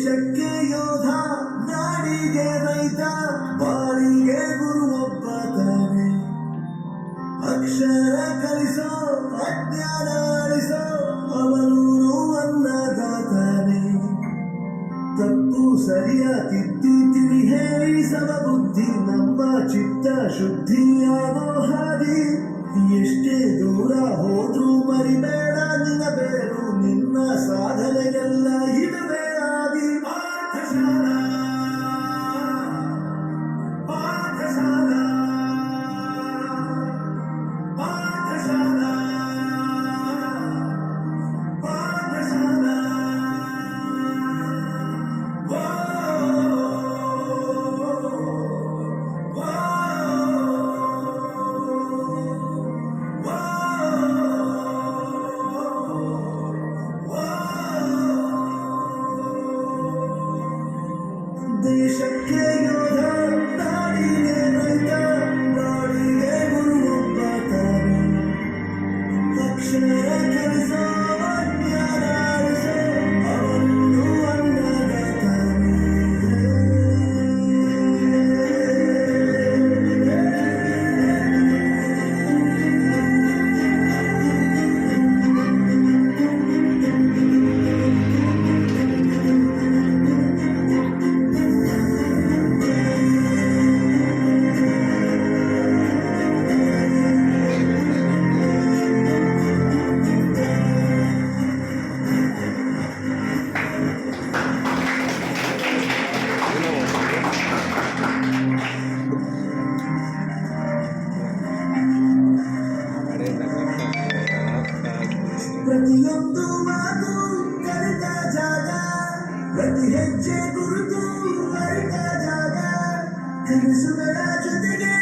ದೇಶಕ್ಕೆ ಯೋಧ, ನಾಡಿಗೆ ರೈತ, ಬಾಳಿಗೆ ಗುರು ಒಬ್ಬ ತಾನೆ. ಅಕ್ಷರ ಕಲಿಸೋ, ಅಜ್ಞಾನ ಅಳಿಸೋ, ಅವನು ಅನ್ನದಾತಾನೆ. ತಪ್ಪು ಸರಿಯ ತಿದ್ದಿ ತಿಳಿ ಹೇಳಿ ಸಮಬುದ್ಧಿ, ನಮ್ಮ ಚಿತ್ತ ಶುದ್ಧಿಯಾಗೋ ಹಾದಿ. ಎಷ್ಟೇ ದೂರ ಹೋದ್ರೂ ಮರಿಬೇಡ ನಿನ್ನ ಬೇರು, ನಿನ್ನ ಸಾಧನೆಗೆಲ್ಲ ಇದುವೇ ಆದಿ. ಪಾಠಶಾಲಾ ಪಾಠಶಾಲಾ ಪಾಠಶಾಲಾ ಪಾಠಶಾಲಾ. ದೇಶಕ್ಕೆ ಯೋಧ, ನಾಡಿಗೆ ರೈತ, ಬಾಳಿಗೆ ಗುರು ಒಬ್ಬ ತಾನೆ. ಅಕ್ಷರ ಕಲಿಸೋ, ಅಜ್ಞಾನ ಅಳಿಸೋ, ಅವನು ಅನ್ನದಾತಾನೆ. ಪ್ರತಿಯೊಂದು ಮಾತು ಕಲಿತ ಜಾಗ, ಪ್ರತಿ ಹೆಜ್ಜೆ ಗುರುತು ಅರಿತ ಜಾಗ. ಕನಸುಗಳ ಜೊತೆಗೆ